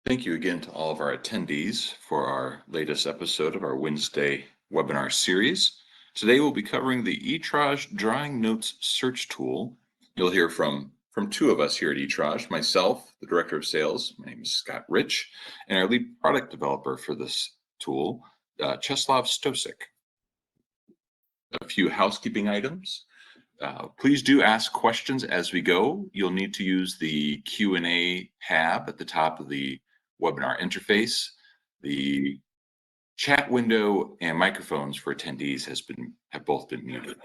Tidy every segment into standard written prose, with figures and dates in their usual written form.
Thank you again to all of our attendees for our latest episode of our Wednesday webinar series. Today we'll be covering the ETRAGE Drawing Notes Search tool. You'll hear from two of us here at ETRAGE, myself, the Director of Sales, my name is Scott Rich, and our lead product developer for this tool, Czeslaw Stosik. A few housekeeping items. Please do ask questions as we go. You'll need to use the Q&A tab at the top of the webinar interface. The chat window and microphones for attendees have both been muted.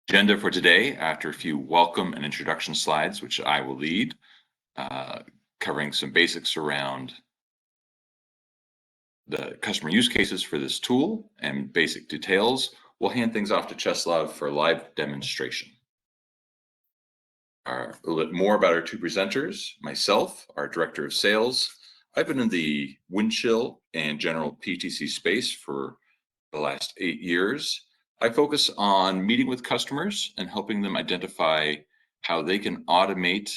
Agenda for today, after a few welcome and introduction slides, which I will lead, covering some basics around the customer use cases for this tool and basic details. We'll hand things off to Czeslaw for a live demonstration. A little bit more about our two presenters. Myself, our Director of Sales. I've been in the wind chill and general PTC space for the last 8 years. I focus on meeting with customers and helping them identify how they can automate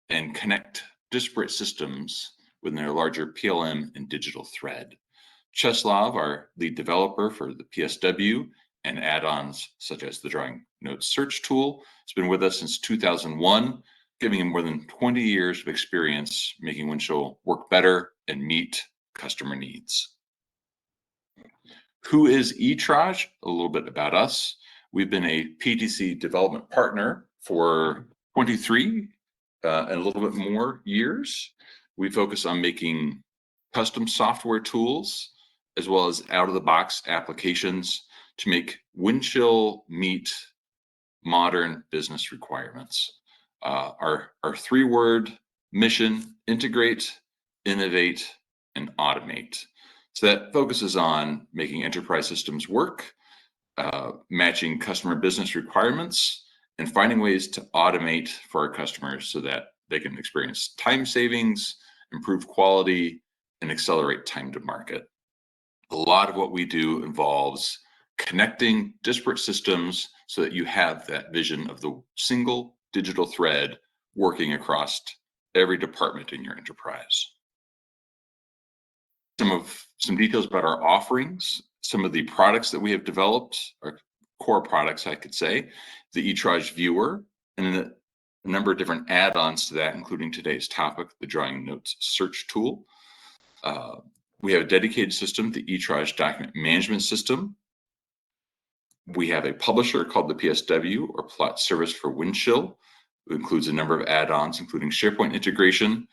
and connect disparate systems within their larger PLM and digital thread. Czeslaw, our lead developer for the PSW and add-ons such as the Drawing Notes Search tool, has been with us since 2001, giving him more than 20 years of experience making Windchill work better and meet customer needs. Who is ETRAGE? A little bit about us. We've been a PTC development partner for 23 and a little bit more years. We focus on making custom software tools as well as out-of-the-box applications to make Windchill meet modern business requirements. Our three-word mission: integrate, innovate, and automate. So that focuses on making enterprise systems work, matching customer business requirements, and finding ways to automate for our customers so that they can experience time savings, improve quality, and accelerate time to market. A lot of what we do involves connecting disparate systems so that you have that vision of the single digital thread working across every department in your enterprise. Some details about our offerings, some of the products that we have developed, our core products, I could say, the ETRAGE Viewer, and a number of different add-ons to that, including today's topic, the Drawing Notes Search tool. We have a dedicated system, the ETRAGE Document Management System. We have a publisher called the PSW, or Plot Service for Windchill. It includes a number of add-ons, including SharePoint integration.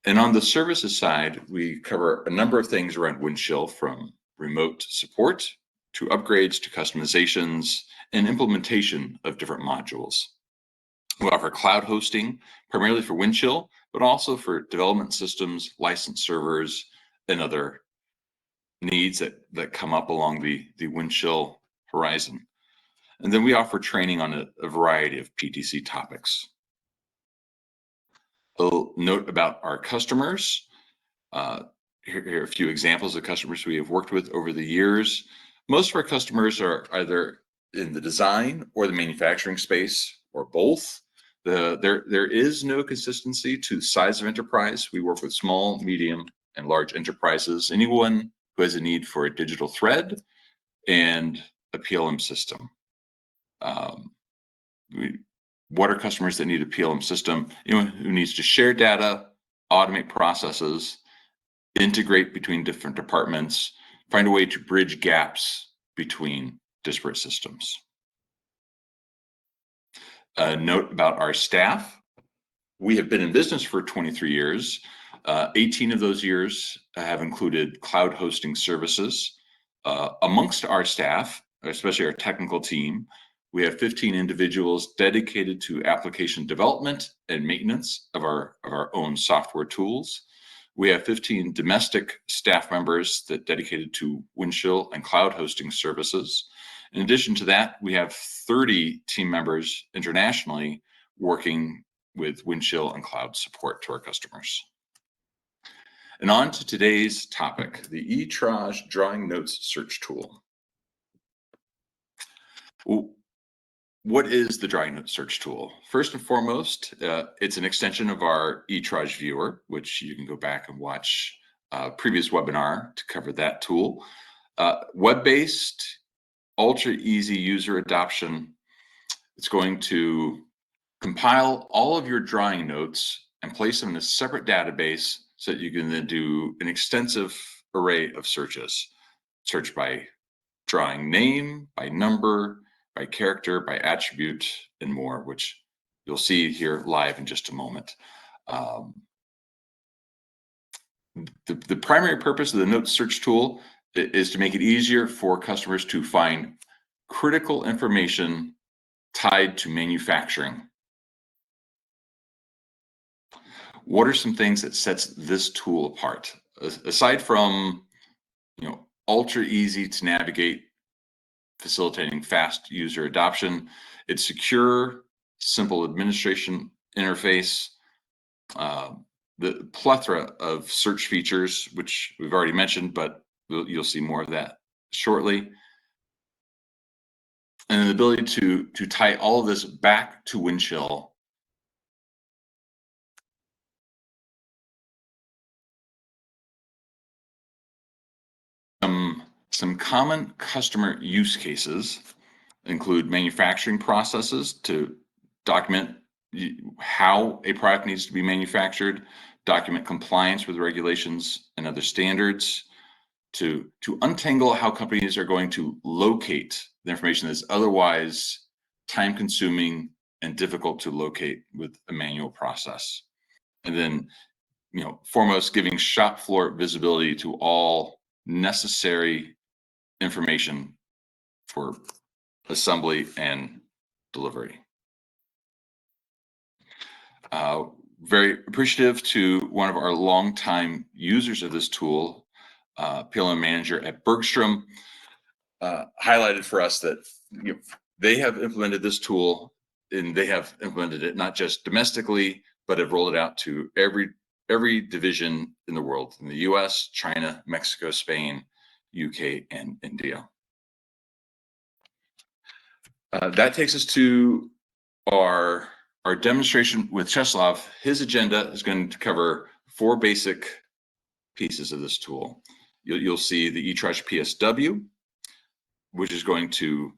And on the services side, we cover a number of things around Windchill, from remote support to upgrades to customizations and implementation of different modules. We offer cloud hosting primarily for Windchill, but also for development systems, license servers, and other needs that come up along the Windchill horizon. And then we offer training on a variety of PTC topics. A note about our customers. Here are a few examples of customers we have worked with over the years. Most of our customers are either in the design or the manufacturing space, or both. There is no consistency to size of enterprise. We work with small, medium, and large enterprises. Anyone who has a need for a digital thread and a PLM system. What are customers that need a PLM system? Anyone who needs to share data, automate processes, integrate between different departments, find a way to bridge gaps between disparate systems. A note about our staff. We have been in business for 23 years. 18 of those years have included cloud hosting services. Amongst our staff, especially our technical team, we have 15 individuals dedicated to application development and maintenance of our own software tools. We have 15 domestic staff members that dedicated to Windchill and cloud hosting services. In addition to that, we have 30 team members internationally working with Windchill and cloud support to our customers. And on to today's topic, the ETRAGE Drawing Notes Search tool. what is the Drawing Notes Search tool? First and foremost, it's an extension of our ETRAGE viewer, which you can go back and watch a previous webinar to cover that tool. Web-based, ultra easy user adoption. It's going to compile all of your drawing notes and place them in a separate database so that you can then do an extensive array of searches. Search by drawing name, by number, by character, by attribute, and more, which you'll see here live in just a moment. The primary purpose of the Notes Search tool is to make it easier for customers to find critical information tied to manufacturing. What are some things that sets this tool apart? Aside from, ultra easy to navigate, facilitating fast user adoption, its secure, simple administration interface, the plethora of search features, which we've already mentioned, but you'll see more of that shortly, and the ability to tie all of this back to Windchill. Some common customer use cases include manufacturing processes to document how a product needs to be manufactured, document compliance with regulations and other standards, to untangle how companies are going to locate the information that's otherwise time-consuming and difficult to locate with a manual process. And then, foremost, giving shop floor visibility to all necessary information for assembly and delivery. Very appreciative to one of our longtime users of this tool, PLM manager at Bergstrom, highlighted for us that they have implemented this tool, and they have implemented it not just domestically, but have rolled it out to every division in the world, in the US, China, Mexico, Spain, UK, and India. That takes us to our demonstration with Czeslaw. His agenda is going to cover 4 basic pieces of this tool. You'll see the ETRAGE PSW, which is going to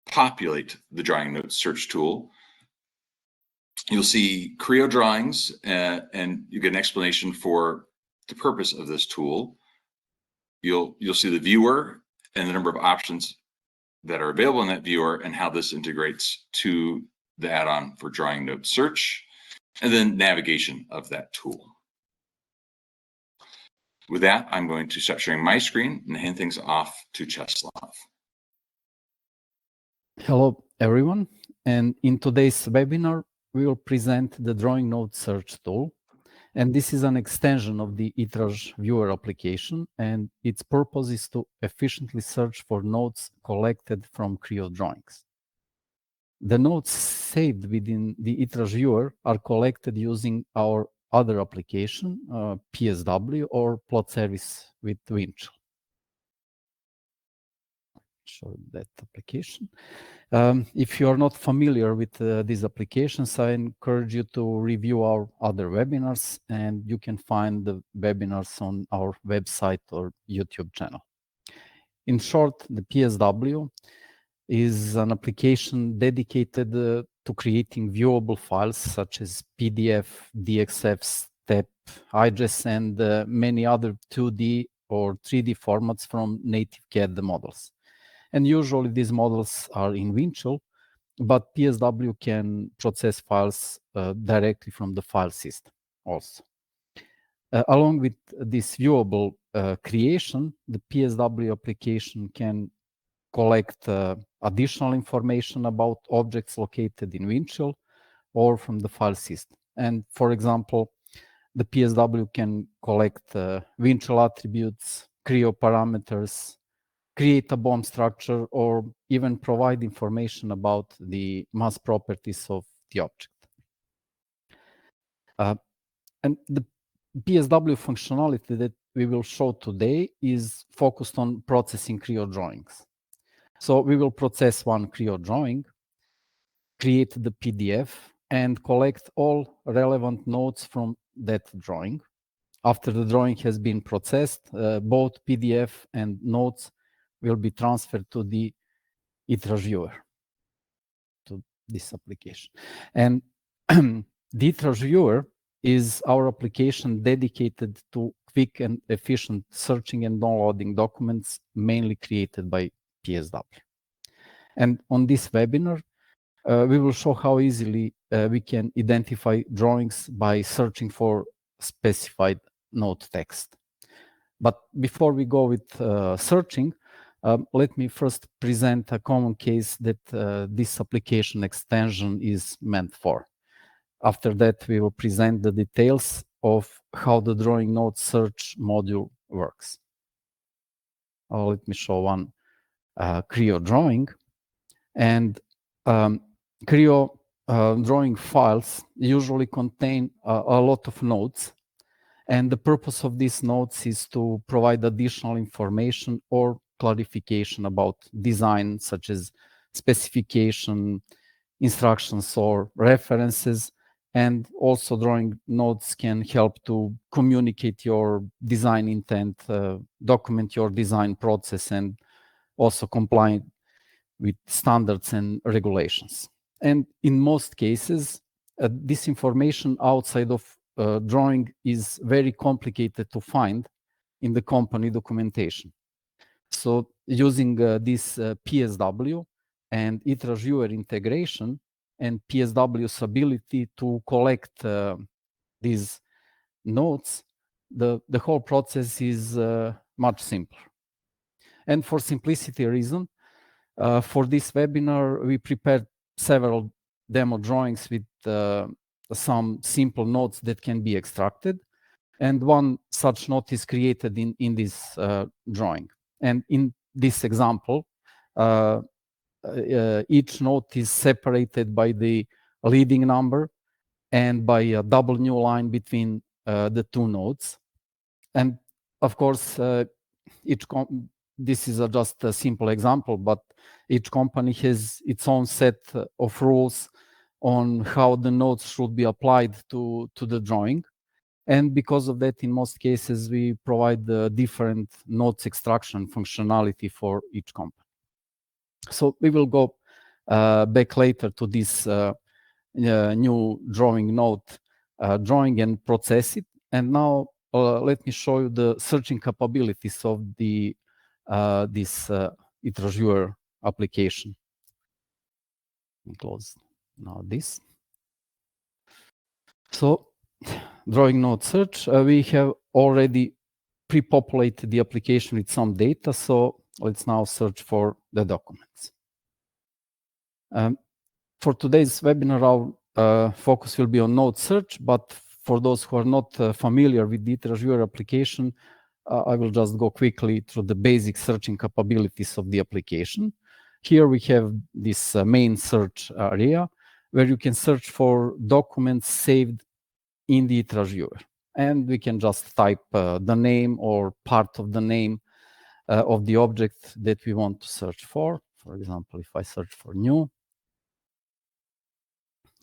populate the Drawing Notes Search tool. You'll see Creo drawings, and you get an explanation for the purpose of this tool. You'll see the viewer and the number of options that are available in that viewer and how this integrates to the add-on for Drawing Notes Search, and then navigation of that tool. With that, I'm going to stop sharing my screen and hand things off to Czeslaw. Hello, everyone. And in today's webinar, we will present the Drawing Notes Search tool. And this is an extension of the ETRAGE viewer application, and its purpose is to efficiently search for notes collected from Creo drawings. The notes saved within the ETRAGE viewer are collected using our other application, PSW, or plot service with Windchill. Show that application. If you are not familiar with these applications, I encourage you to review our other webinars, and you can find the webinars on our website or YouTube channel. In short, the PSW is an application dedicated to creating viewable files such as PDF, DXF, STEP, IGES, and many other 2D or 3D formats from native CAD models. And usually these models are in Windchill, but PSW can process files directly from the file system also. Along with this viewable creation, the PSW application can collect additional information about objects located in Windchill or from the file system. And for example, the PSW can collect Windchill attributes, Creo parameters, create a BOM structure, or even provide information about the mass properties of the object. And the PSW functionality that we will show today is focused on processing Creo drawings. So we will process one Creo drawing, create the PDF and collect all relevant notes from that drawing. After the drawing has been processed, both PDF and notes will be transferred to the ETRAGE viewer, to this application. And the ETRAGE viewer is our application dedicated to quick and efficient searching and downloading documents, mainly created by PSW. And on this webinar, we will show how easily we can identify drawings by searching for specified note text. But before we go with searching, let me first present a common case that this application extension is meant for. After that, we will present the details of how the Drawing Notes Search module works. Let me show one Creo drawing. And Creo drawing files usually contain a lot of notes. And the purpose of these notes is to provide additional information or clarification about design, such as specification, instructions, or references. And also drawing notes can help to communicate your design intent, document your design process, and also comply with standards and regulations. And in most cases, this information outside of drawing is very complicated to find in the company documentation. So using this PSW and ETRAGE viewer integration and PSW's ability to collect these notes, the whole process is much simpler. And for simplicity reason, for this webinar, we prepared several demo drawings with some simple notes that can be extracted. And one such note is created in this drawing. And in this example, each note is separated by the leading number and by a double new line between the two notes. And of course, this is just a simple example, but each company has its own set of rules on how the notes should be applied to the drawing. And because of that, in most cases, we provide different notes extraction functionality for each company. So we will go back later to this new drawing note drawing and process it. And now let me show you the searching capabilities of the this ETRAGE viewer application. Close now this. So Drawing Notes Search, we have already pre-populated the application with some data. So let's now search for the documents. For today's webinar, our focus will be on note search, but for those who are not familiar with the ETRAGE viewer application, I will just go quickly through the basic searching capabilities of the application. Here we have this main search area where you can search for documents saved in the ETRAGE viewer. And we can just type the name or part of the name of the object that we want to search for. For example, if I search for new,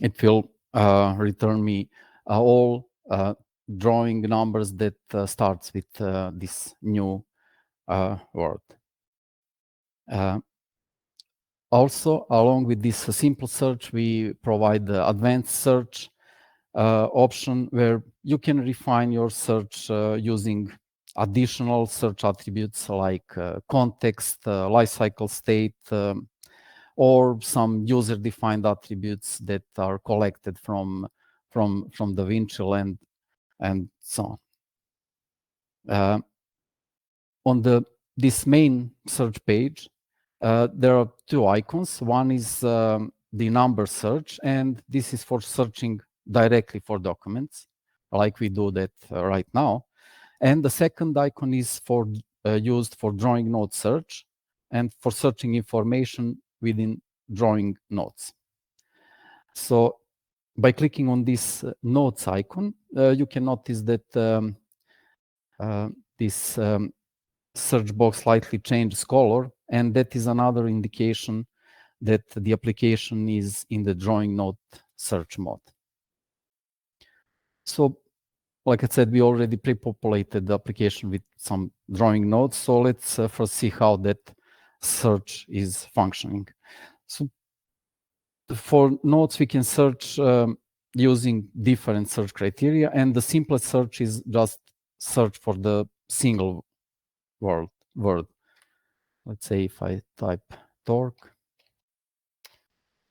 it will return me all drawing numbers that starts with this new word. Also, along with this simple search, we provide the advanced search option where you can refine your search using additional search attributes like context, lifecycle state, or some user-defined attributes that are collected from DaVinci and so on. On this main search page, there are two icons. One is the number search, and this is for searching directly for documents, like we do that right now. And the second icon is for used for drawing note search and for searching information within drawing notes. So by clicking on this notes icon, you can notice that this search box slightly changes color, and that is another indication that the application is in the drawing note search mode. So, like I said, we already pre-populated the application with some drawing notes. So let's first see how that search is functioning. So for notes, we can search using different search criteria, and the simplest search is just search for the single word. Let's say if I type torque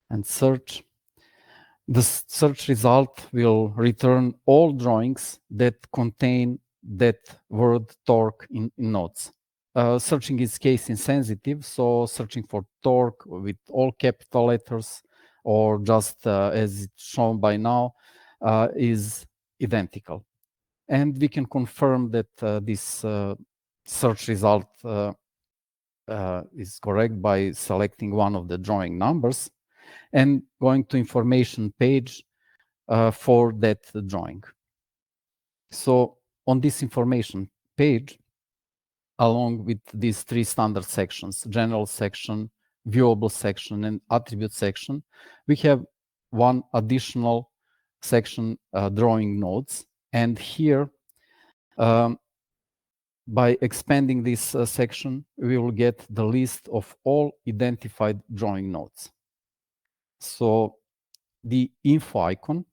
and search, the search result will return all drawings that contain that word torque in notes. Searching is case insensitive, so searching for torque with all capital letters or just as it's shown by now is identical. And we can confirm that this search result is correct by selecting one of the drawing numbers and going to information page for that drawing. So on this information page, along with these three standard sections, general section, viewable section, and attribute section, we have one additional section, drawing notes. And here, by expanding this section, we will get the list of all identified drawing notes. So the info icon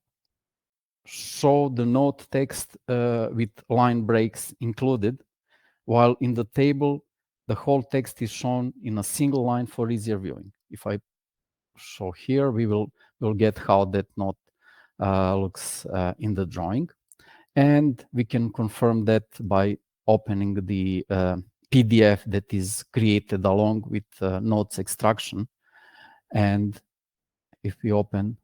show the note text with line breaks included, while in the table, the whole text is shown in a single line for easier viewing. If I show here, we'll get how that note looks in the drawing. And we can confirm that by opening the PDF that is created along with notes extraction. And if we open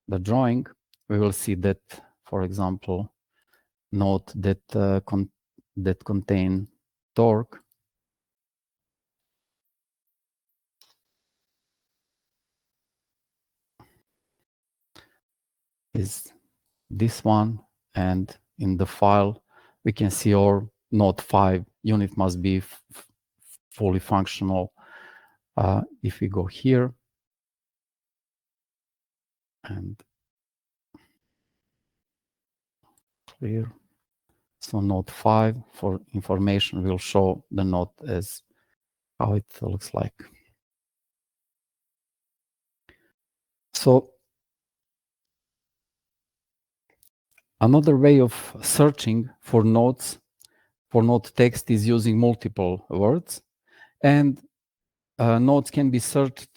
the drawing, we will see that, for example, note that that contain torque is this one, and in the file we can see our note 5 unit must be fully functional. If we go here and clear, so note 5 for information will show the note as how it looks like. So another way of searching for notes, for note text, is using multiple words, and notes can be searched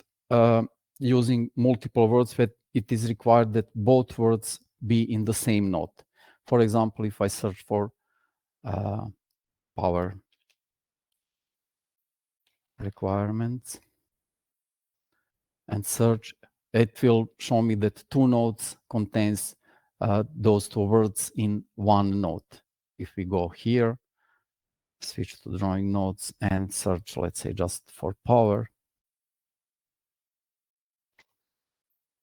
using multiple words, but it is required that both words be in the same note. For example, if I search for power requirements and search, it will show me that two notes contains those two words in one note. If we go here, switch to drawing notes and search, let's say, just for power,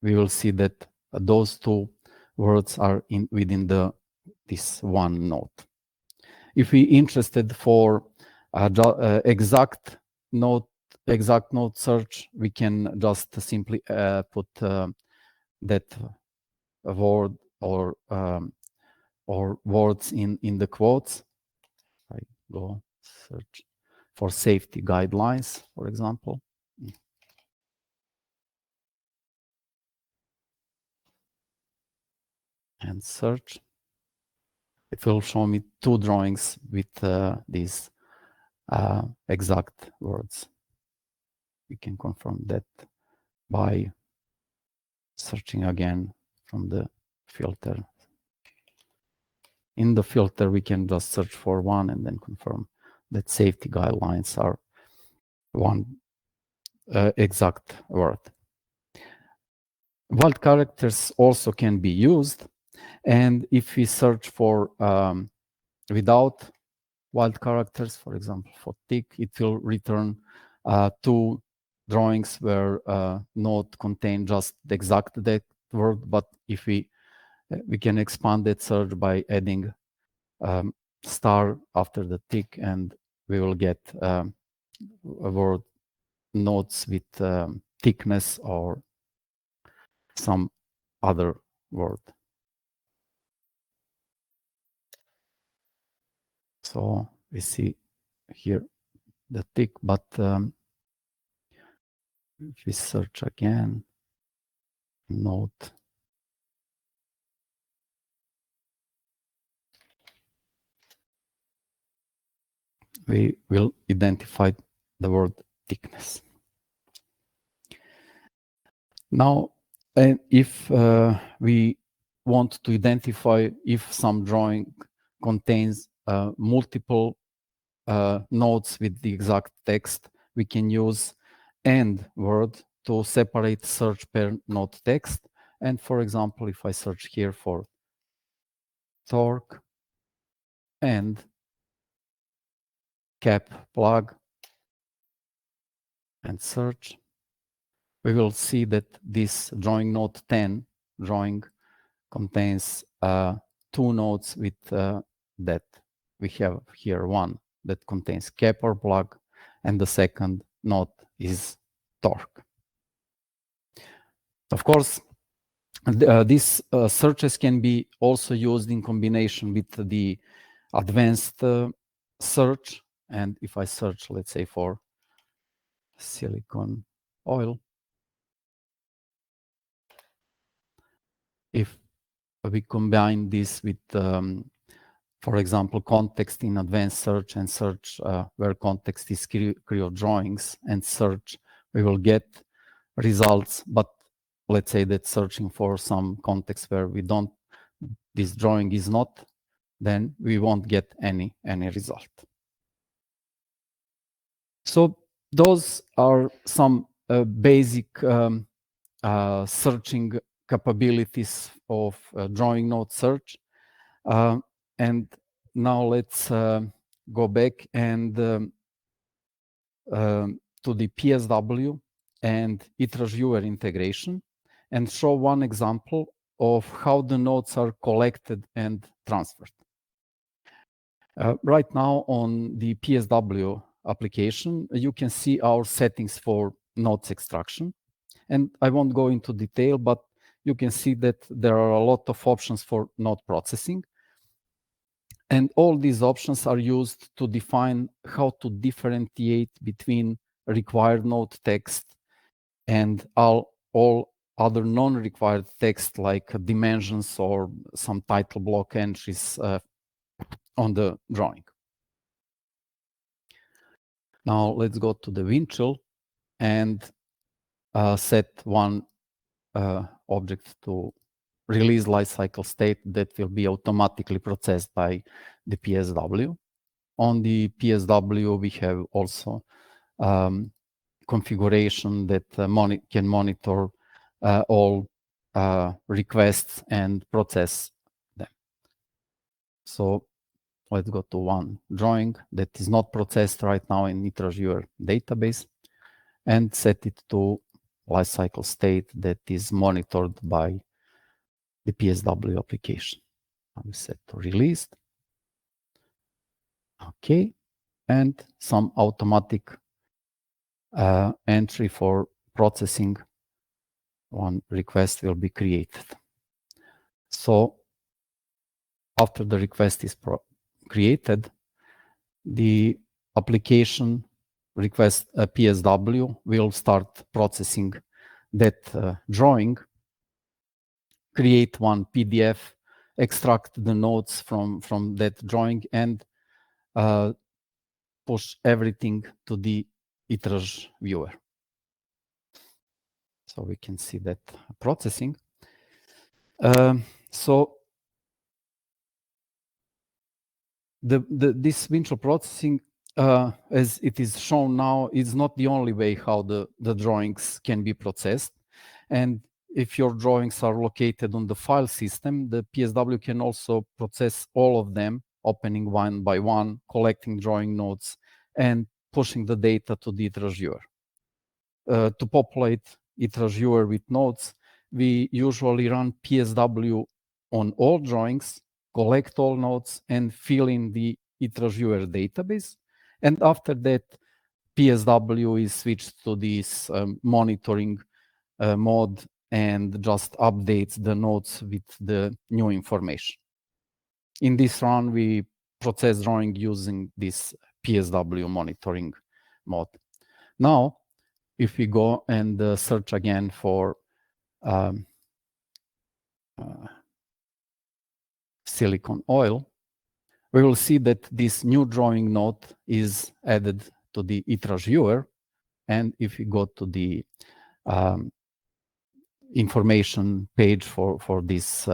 we will see that those two words are within this one note. If we interested for exact note search, we can just simply put that word or words in the quotes. I go search for safety guidelines, for example. And search. It will show me two drawings with these exact words. We can confirm that by searching again from the filter. In the filter, we can just search for one and then confirm that safety guidelines are one exact word. Wild characters also can be used. And if we search for without wild characters, for example, for tick, it will return two drawings where note contain just the exact that word. But if we can expand that search by adding star after the tick, and we will get a word notes with thickness or some other word. So we see here the thick, but if we search again, note, we will identify the word thickness. Now, and if we want to identify if some drawing contains multiple nodes with the exact text, we can use AND word to separate search per node text. And for example, if I search here for torque and cap plug and search, we will see that this drawing node 10 drawing contains 2 nodes with that we have here, one that contains cap or plug, and the second node is torque. Of course, these searches can be also used in combination with the advanced search. And if I search, let's say, for silicone oil, if we combine this with, for example, context in advanced search and search where context is Creo drawings and search, we will get results. But let's say that searching for some context where we don't, this drawing is not, then we won't get any result. So those are some basic searching capabilities of drawing note search. And now let's go back and to the PSW and ETRAGE Viewer integration and show one example of how the nodes are collected and transferred. Right now on the PSW application, you can see our settings for nodes extraction. And I won't go into detail, but you can see that there are a lot of options for node processing. And all these options are used to define how to differentiate between required node text and all other non-required text like dimensions or some title block entries on the drawing. Now let's go to the windshield and set one object to release lifecycle state that will be automatically processed by the PSW. On the PSW, we have also configuration that can monitor all requests and process them. So let's go to one drawing that is not processed right now in ETRAGE Viewer database and set it to lifecycle state that is monitored by the PSW application. I will set to released. Okay, and some automatic entry for processing one request will be created. So after the request is created, the application request PSW will start processing that drawing, create one PDF, extract the notes from that drawing, and push everything to the ETRAGE Viewer. So we can see that processing. So this windshield processing, as it is shown now, is not the only way how the drawings can be processed. And if your drawings are located on the file system, the PSW can also process all of them, opening one by one, collecting drawing nodes, and pushing the data to the ETRAGE Viewer. To populate ETRAGE Viewer with nodes, we usually run PSW on all drawings, collect all nodes, and fill in the ETRAGE Viewer database. And after that, PSW is switched to this monitoring mode and just updates the notes with the new information. In this run, we process drawing using this PSW monitoring mode. Now, if we go and search again for silicone oil, we will see that this new drawing note is added to the ETRAGE viewer. And if we go to the information page for this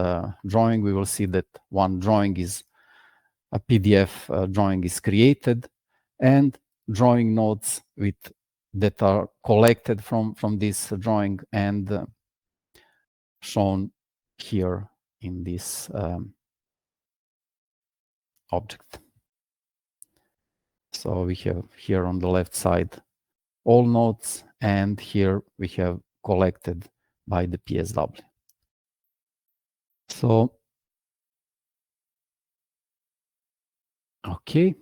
drawing, we will see that one drawing is a PDF drawing is created, and drawing notes that are collected from this drawing and shown here in this object. So we have here on the left side all notes, and here we have collected by the PSW. So, okay.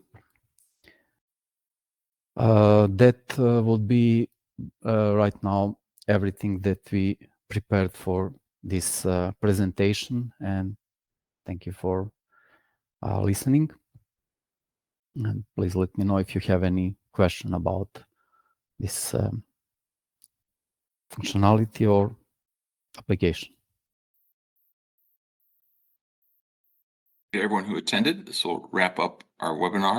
That would be right now everything that we prepared for this presentation, and thank you for listening. And please let me know if you have any question about this functionality or application. Everyone who attended, this will wrap up our webinar.